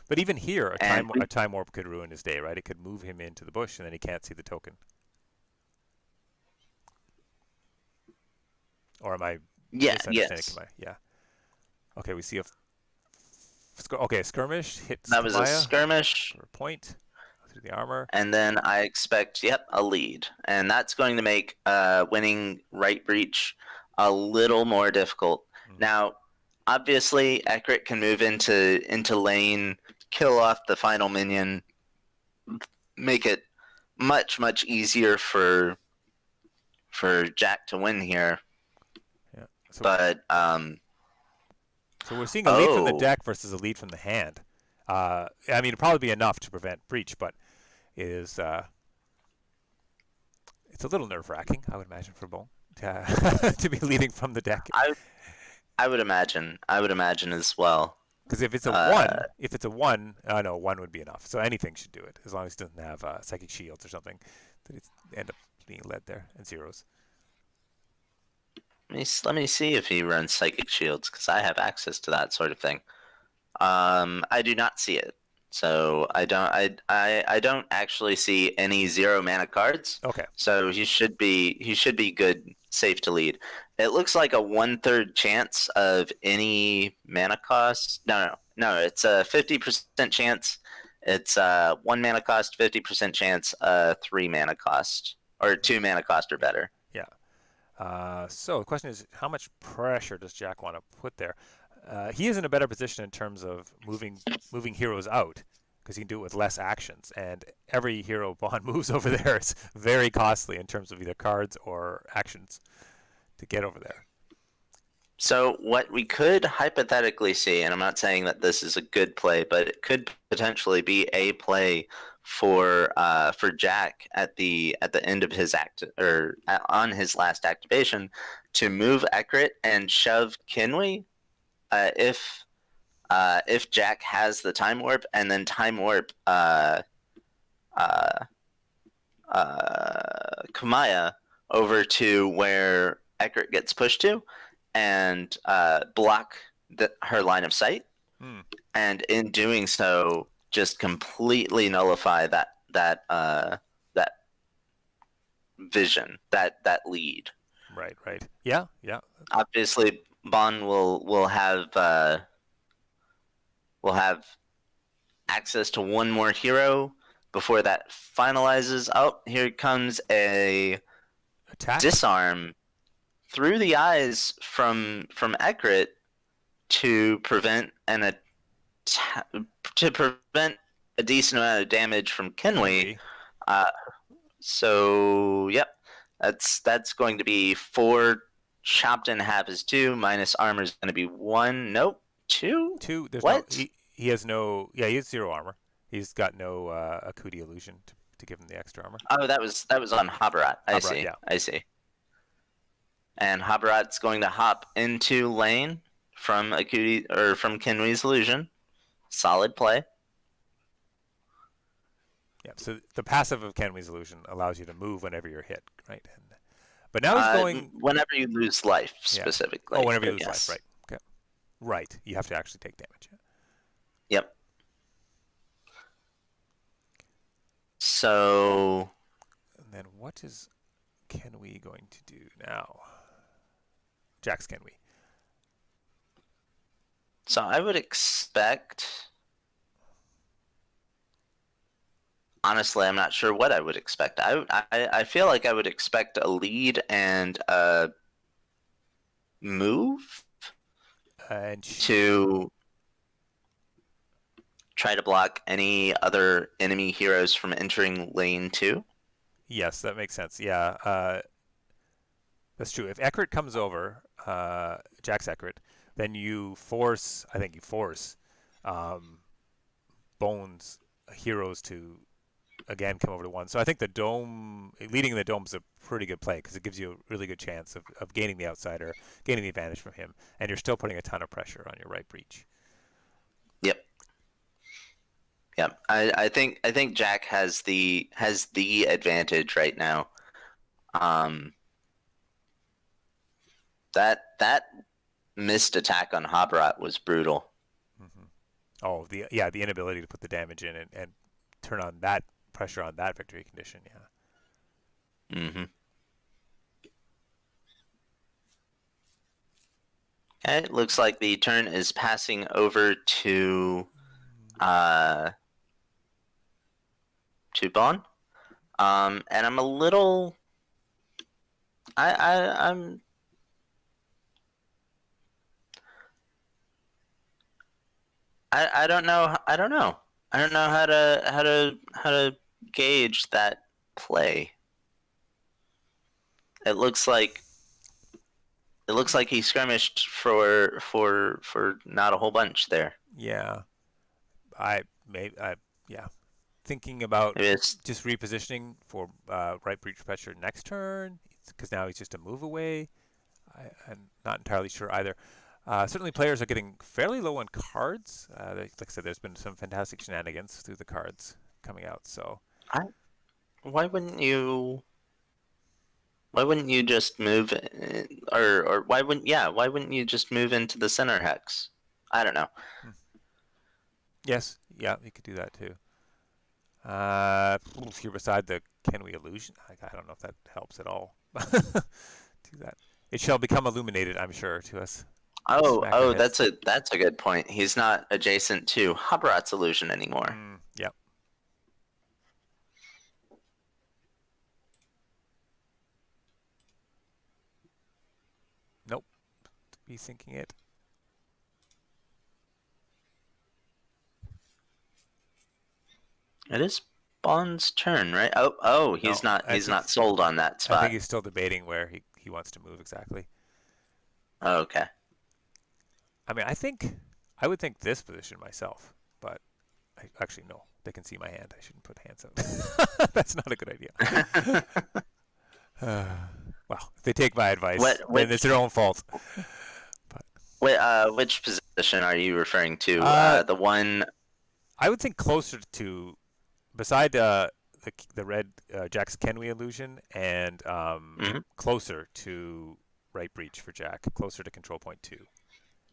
But even here, a time warp could ruin his day, right? It could move him into the bush, and then he can't see the token. Or am I misunderstanding? Yes. Yeah. Okay, we see a skirmish hits. That was a skirmish for a point through the armor, and then I expect a lead, and that's going to make winning right breach a little more difficult. Now, obviously, Ekaret can move into lane, kill off the final minion, make it much easier for Jack to win here. Yeah. But so we're seeing a lead from the deck versus a lead from the hand. I mean, it'd probably be enough to prevent breach, but it is it's a little nerve-wracking, I would imagine, for Bone to be leading from the deck. I would imagine as well. Because if it's a 1, no, 1 would be enough. So anything should do it, as long as it doesn't have psychic shields or something. That it end up being led there, and zeros. Let me see if he runs psychic shields, because I have access to that sort of thing. I do not see it, so I don't actually see any 0 mana cards. Okay. So he should be good, safe to lead. It looks like a 1/3 chance of any mana cost. No, it's a 50% chance It's 1 mana cost, 50% chance, 3 mana cost, or 2 mana cost or better. Yeah. So the question is, how much pressure does Jack want to put there? He is in a better position in terms of moving heroes out because he can do it with less actions. And every hero Bonne moves over there is very costly in terms of either cards or actions to get over there. So what we could hypothetically see, and I'm not saying that this is a good play, but it could potentially be a play for Jack at the end of his on his last activation to move Ekrit and shove Kinway if Jack has the time warp, and then time warp Kumaya over to where Ekrit gets pushed to, and block her line of sight, and in doing so, just completely nullify that vision, that lead. Right. Yeah. Obviously, Bonne will have access to one more hero before that finalizes. Oh, here comes a Attack. Disarm through the eyes from Ekrit to prevent a decent amount of damage from Kinway. So yep, that's going to be 4 chopped in half is 2 minus armor is going to be 1. Nope, 2. 2. There's what? No. He has no. Yeah, he has 0 armor. He's got no Akudi illusion to give him the extra armor. Oh, that was on Habarat. I see. Yeah. I see. And Habarat's going to hop into lane from Akudi or from Kinway's illusion. Solid play. Yeah. So the passive of Kenway's illusion allows you to move whenever you're hit, right? But now he's going whenever you lose life specifically. Oh, whenever you lose life, right? Okay. Right. You have to actually take damage. Yep. So. And then what is Kenway going to do now? Jack's Kenway. So I would expect. Honestly, I'm not sure what I would expect. I feel like I would expect a lead and a move to try to block any other enemy heroes from entering lane 2. Yes, that makes sense. Yeah, that's true. If Ekrit comes over, Jack's Ekrit, then you force. I think you force Bone's heroes to again come over to 1. So I think the dome, leading the dome is a pretty good play because it gives you a really good chance of gaining the outsider, gaining the advantage from him, and you're still putting a ton of pressure on your right breach. Yep. I think Jack has the advantage right now. That missed attack on Habarat was brutal. Mm-hmm. Oh, the inability to put the damage in and turn on that pressure on that victory condition, yeah. Mm-hmm. Okay, it looks like the turn is passing over to Bonne. And I'm a little. I'm. I don't know. I don't know how to gauge that play. It looks like he skirmished for not a whole bunch there. Yeah, thinking about just repositioning for right breach pressure next turn because now he's just a move away. I'm not entirely sure either. Certainly, players are getting fairly low on cards. Like I said, there's been some fantastic shenanigans through the cards coming out. So, why wouldn't you just move, or why wouldn't you just move into the center hex? I don't know. Yes, yeah, you could do that too. If you're beside the Kenway illusion, I don't know if that helps at all. Do that. It shall become illuminated, I'm sure, to us. Oh, that's a good point. He's not adjacent to Habarat's illusion anymore. Yep. Resyncing it. It is Bond's turn, right? Oh, he's No, not. I He's think not sold on that I think spot. he's still debating where he wants to move exactly. Oh, okay. I mean, I would think this position myself, but actually no. They can see my hand. I shouldn't put hands out. That's not a good idea. Well, if they take my advice, What? then it's Which? their own fault. But Which position are you referring to? uh, The one. I would think closer to beside the red Jack's Kenway illusion and Mhm. closer to right breach for Jack, closer to control point 2.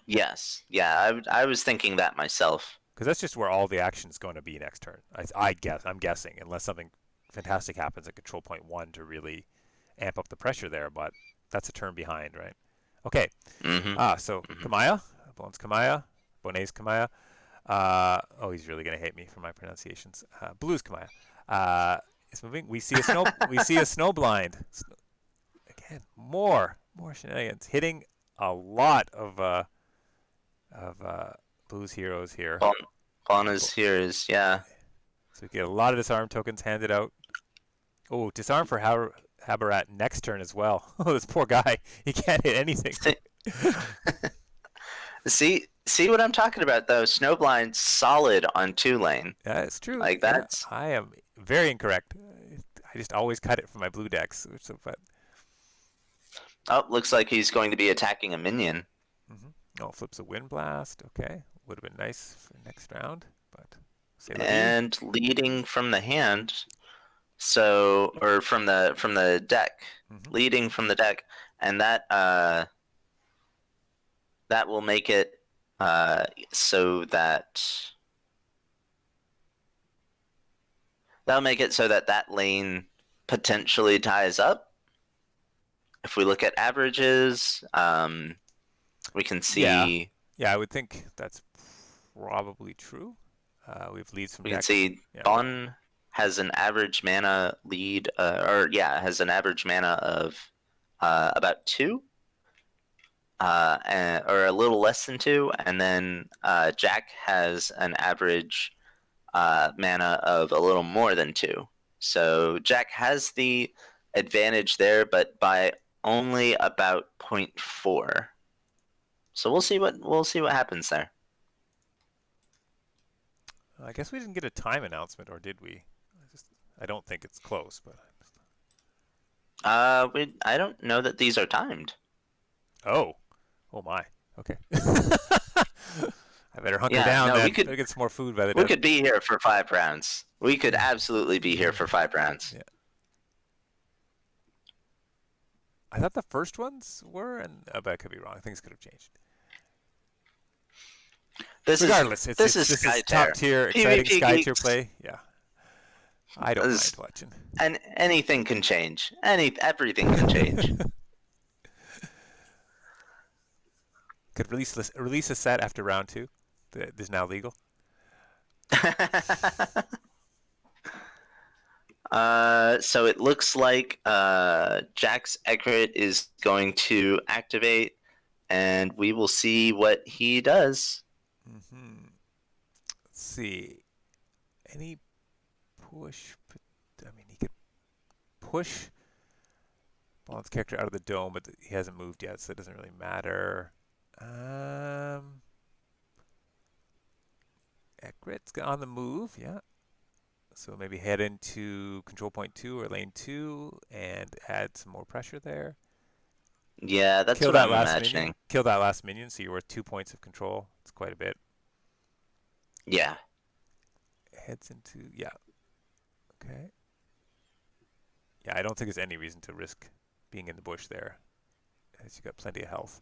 Yes. Yeah. I was thinking that myself. Because that's just where all the action is going to be next turn. I guess I'm guessing, unless something fantastic happens at control point 1 to really amp up the pressure there. But that's a turn behind, right? Okay. Mm-hmm. So Mm-hmm. Kamaya, Bone's Kamaya, Bonet's Kamaya. Oh, he's really gonna hate me for my pronunciations. Blue's Kamaya. It's moving. We see a snow. We see a snow blind. Again, more shenanigans. Hitting a lot of Blue's heroes here. Bonus here is yeah. So we get a lot of disarm tokens handed out. Oh, disarm for Habarat next turn as well. Oh, this poor guy. He can't hit anything. See what I'm talking about though. Snowblind solid on Tulane. Yeah, it's true. Like Yeah, that's I am very incorrect. I just always cut it for my blue decks. But oh, looks like he's going to be attacking a minion. oh, flips a wind blast. Okay, would have been nice for next round, but And leading from the hand, so or from the deck, leading from the deck, and that will make it so that that lane potentially ties up. If we look at averages, we can see. Yeah, I would think that's probably true. We have leads from We deck. can see Bonne has an average mana lead, has an average mana of about 2, or a little less than 2, and then Jack has an average mana of a little more than 2. So Jack has the advantage there, but by only about 0.4. So we'll see what happens there. I guess we didn't get a time announcement, or did we? I don't think it's close, but. I don't know that these are timed. Oh my. Okay. I better hunker down. No, then. Better get some more food by the We could be here for 5 rounds. We could absolutely be here for 5 rounds. Yeah. I thought the first ones were, but I could be wrong. Things could have changed. Regardless, this is top tier, exciting Skytear play. Yeah, I don't mind watching. And anything can change. Everything can change. Could release a set after round 2 that is now legal. So it looks like Jack's Egret is going to activate, and we will see what he does. Let's see. Any push? I mean, he could push Bond's character out of the dome, but he hasn't moved yet, so it doesn't really matter. Egret's on the move, yeah. So maybe head into control point 2 or lane 2 and add some more pressure there. Yeah, that's what I'm imagining. Minion. Kill that last minion, so you're worth 2 points of control. It's quite a bit. Yeah. Heads into, yeah. Okay. Yeah, I don't think there's any reason to risk being in the bush there, as you got plenty of health.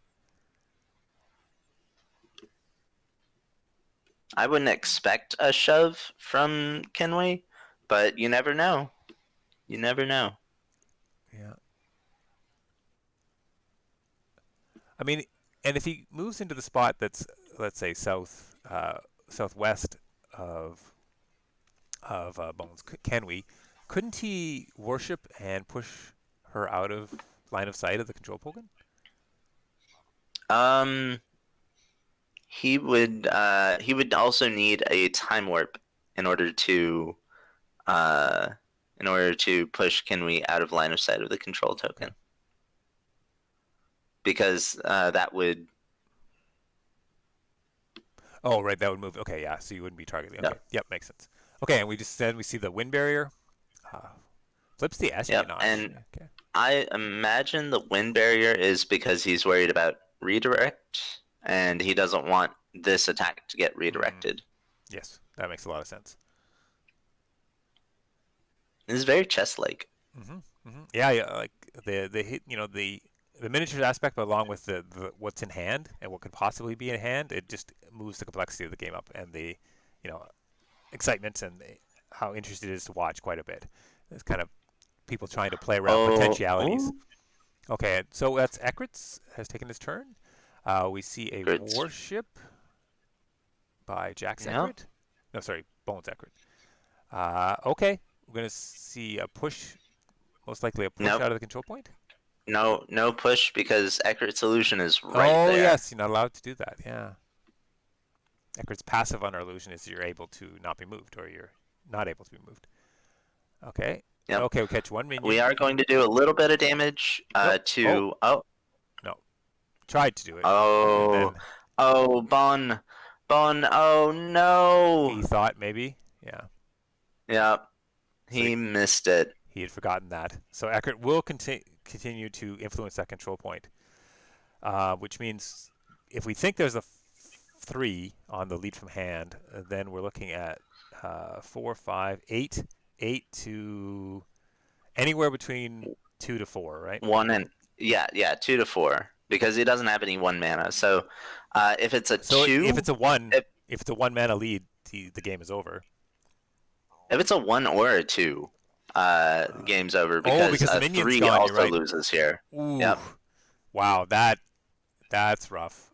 I wouldn't expect a shove from Kenway, but you never know. You never know. Yeah. I mean, and if he moves into the spot that's, let's say, southwest of Bones Kenway, couldn't he worship and push her out of line of sight of the control token? He would also need a time warp in order to uh push Kinwee out of line of sight of the control token. Okay. Because that would. Oh, right, that would move. Okay, yeah, so you wouldn't be targeting. Okay, Yep. yep, makes sense. Okay, and we just said we see the wind barrier. Flips the Yep. espionage. And Okay. I imagine the wind barrier is because he's worried about redirect, and he doesn't want this attack to get redirected. Yes, that makes a lot of sense. This is very chess-like. Yeah, yeah, like the hit, the miniatures aspect, but along with the what's in hand and what could possibly be in hand, it just moves the complexity of the game up and the, you know, excitement and how interesting it is to watch quite a bit. It's kind of people trying to play around potentialities. Oh, Okay, so that's Ekritz has taken his turn. We see a good. warship by Jack's Yeah. Ekrit. No, sorry, Bones Ekrit. Okay, we're gonna see a push, most likely a push Nope. out of the control point. No push because Eckert's illusion is right Oh there. yes, you're not allowed to do that. Yeah. Ekrit's passive on our illusion is you're able to not be moved, or you're not able to be moved. Okay. Yep. Okay, we catch one minion. We are going to do a little bit of damage Nope. to. No. Tried to do it. Oh. Bonne. Oh no. He thought maybe. Yeah. Yep. So He missed it. he had forgotten that. So Eckert will continue to influence that control point, which means if we think there's a 3 on the lead from hand, then we're looking at 4, 5, 8, 8 to anywhere between 2 to 4, right? 2 to 4 because he doesn't have any 1 mana. So if it's a 2, if it's a 1, if it's a 1 mana lead, the game is over. If it's a 1 or a 2, game's over because the a minion's 3 gone, also you're right. loses here. Ooh. Yep. Wow, that's rough.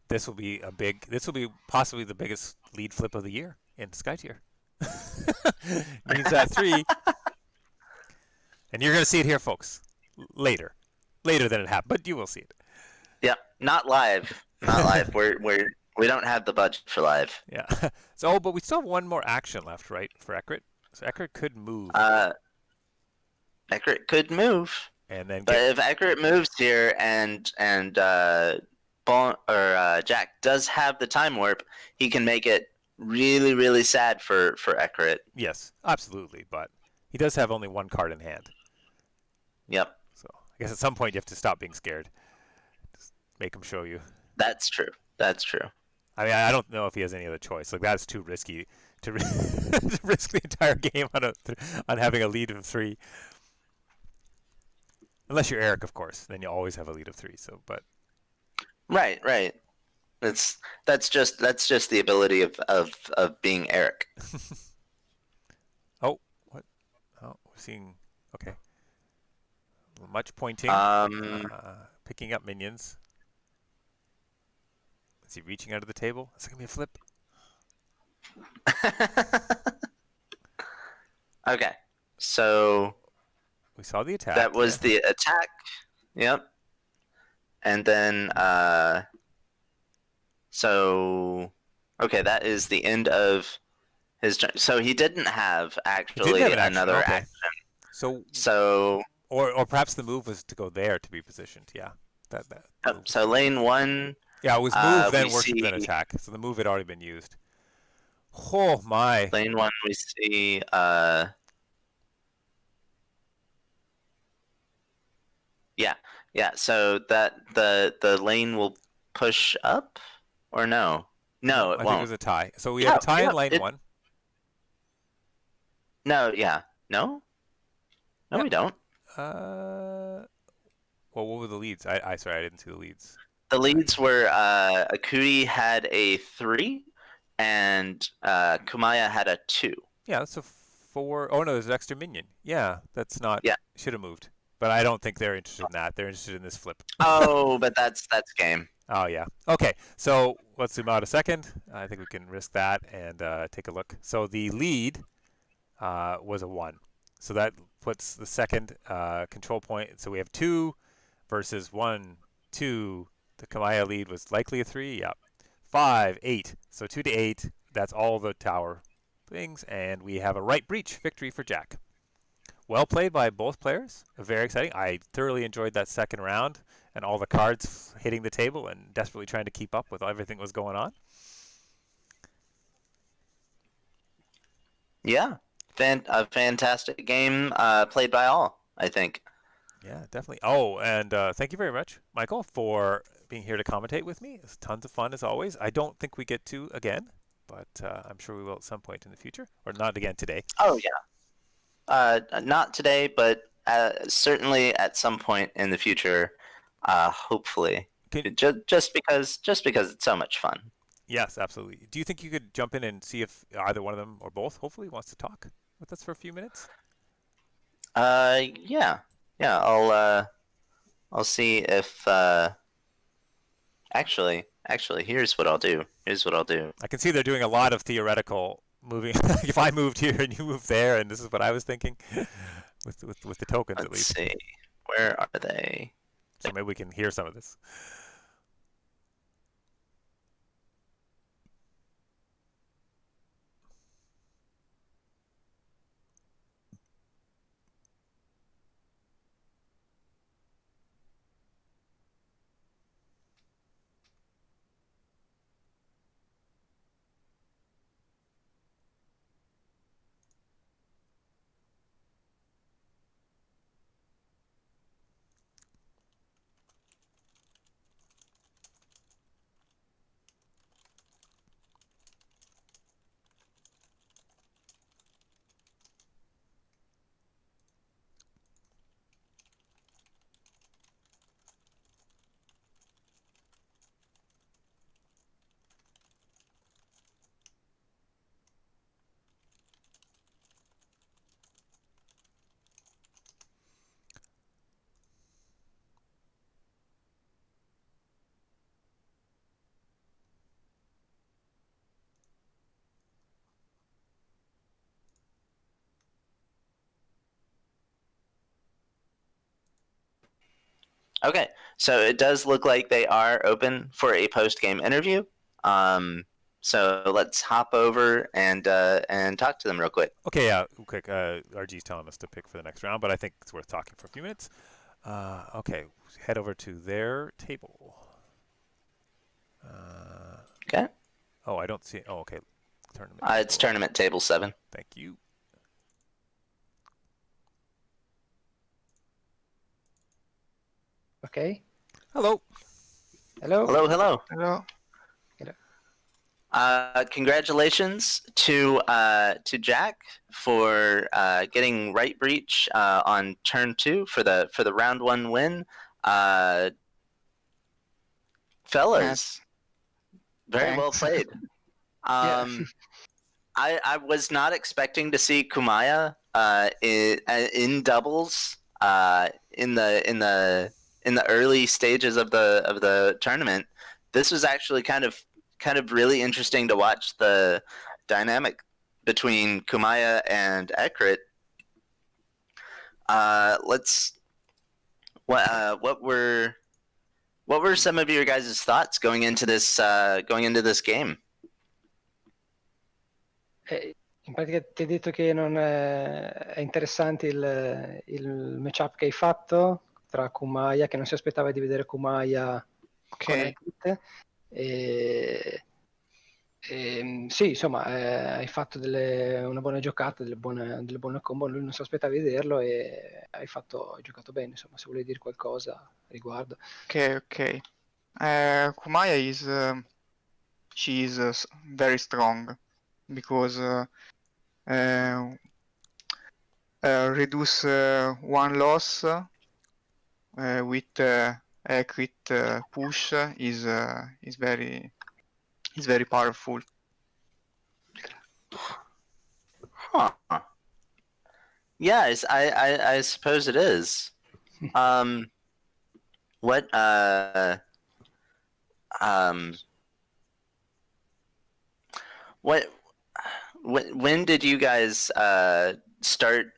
This will be possibly the biggest lead flip of the year in Skytear. Means that 3, and you're going to see it here, folks, later than it happened, but you will see it. Yep, not live. We don't have the budget for live. Yeah. So, but we still have one more action left, right, for Ekrit. So Ekrit could move. Ekrit could move, and then but if Ekrit moves here and Jack does have the time warp, he can make it really, really sad for Ekrit. Yes, absolutely, but he does have only 1 card in hand. Yep. So I guess at some point you have to stop being scared. Just make him show you. That's true. I mean, I don't know if he has any other choice. Like, that's too risky to risk the entire game on having a lead of 3. Unless you're Eric, of course, then you always have a lead of 3. So, but right. That's just the ability of being Eric. Oh, what? Oh, we're seeing. Okay. Much pointing. Picking up minions. Is he reaching under the table? Is it gonna be a flip? Okay, so we saw the attack. That was the attack. Yep. And then so okay, that is the end of his turn. So he didn't have actually another action. So or perhaps the move was to go there to be positioned. Yeah. That so lane 1. Yeah, it was move, then worship, then attack. So the move had already been used. Oh my. Lane 1 we see Yeah, so that the lane will push up or no? No, it won't. I think it was a tie. So we have a tie in lane 1. No, yeah. No, we don't. Well, what were the leads? Sorry, I didn't see the leads. The leads were Akudi had a 3, and Kumaya had a 2. Yeah, that's a 4. Oh no, there's an extra minion. Yeah, that's not. Yeah, should have moved. But I don't think they're interested in that. They're interested in this flip. Oh, but that's game. Oh yeah. Okay, so let's zoom out a second. I think we can risk that and take a look. So the lead was a 1. So that puts the second control point. So we have 2 versus 1, 2. The Kamaya lead was likely a 3. Yep. 5, 8. So 2 to 8. That's all the tower things. And we have a right breach victory for Jack. Well played by both players. Very exciting. I thoroughly enjoyed that second round and all the cards hitting the table and desperately trying to keep up with everything that was going on. Yeah, a fantastic game played by all, I think. Yeah, definitely. Oh, and thank you very much, Michael, for being here to commentate with me. It's tons of fun as always. I don't think we get to again, but I'm sure we will at some point in the future, or not again today. Oh yeah, not today, but certainly at some point in the future, hopefully. Just because it's so much fun. Yes, absolutely. Do you think you could jump in and see if either one of them or both, hopefully, wants to talk with us for a few minutes? Yeah. I'll see if actually, here's what I'll do. I can see they're doing a lot of theoretical moving. If I moved here and you moved there, and this is what I was thinking, with the tokens at least. Let's see, where are they? So maybe we can hear some of this. Okay, so it does look like they are open for a post-game interview. So let's hop over and talk to them real quick. Okay, yeah, quick. RG's telling us to pick for the next round, but I think it's worth talking for a few minutes. Okay, head over to their table. Okay. Oh, I don't see. Oh, okay. Tournament. It's tournament table 7. Thank you. Okay. Hello. Hello. Hello. Congratulations to Jack for getting right breach on turn 2 for the round 1 win. Fellas, Yes. very well Thanks. played. I was not expecting to see Kumaya in doubles in the early stages of the tournament. This was actually kind of really interesting to watch the dynamic between Kumaya and Ekrit. What were some of your guys' thoughts going into this game? In pratica ti hai detto che non è interessante il matchup che hai fatto tra Kumaya, che non si aspettava di vedere Kumaya con Ekrit. Sì, insomma, hai fatto una buona giocata, delle buone combo, lui non si aspettava di vederlo e hai giocato bene, insomma, se vuoi dire qualcosa a riguardo. Okay. Kumaya she is very strong because reduce one loss with Ekrit push is very powerful. Huh. Yes, I suppose it is. When did you guys start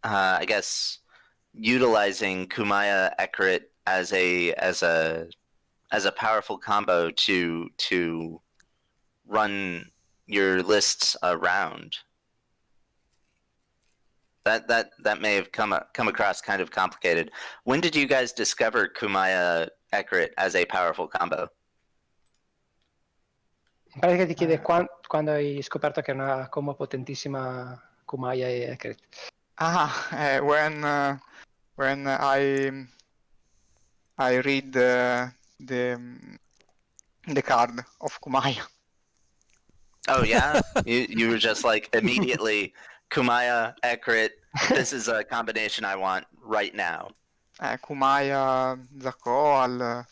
I guess utilizing Kumaya Ekrit as a powerful combo to run your lists around. That may have come across kind of complicated. When did you guys discover Kumaya Ekrit as a powerful combo? In pratica ti chiede quando hai scoperto che è una combo potentissima Kumaya e Ekrit. When I read the card of Kumaya. Oh yeah, you were just like immediately Kumaya Ekrit. This is a combination I want right now. Kumaya, Zakol.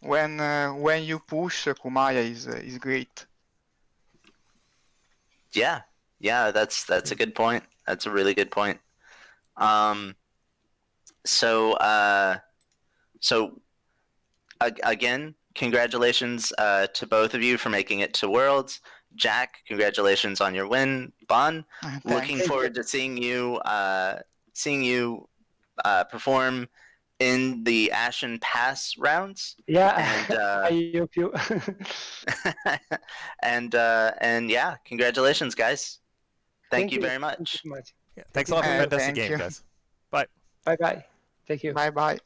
When you push, Kumaya is great. Yeah, that's a good point. That's a really good point. So again, congratulations to both of you for making it to Worlds. Jack, congratulations on your win. Bon, looking forward to seeing you perform in the Ashen Pass rounds. Yeah, And io più. and yeah, congratulations, guys. Thank you very much. Thank you so much. Yeah, thanks a lot for a fantastic Thank game, you. guys. Bye. Bye bye. Thank you. Bye bye.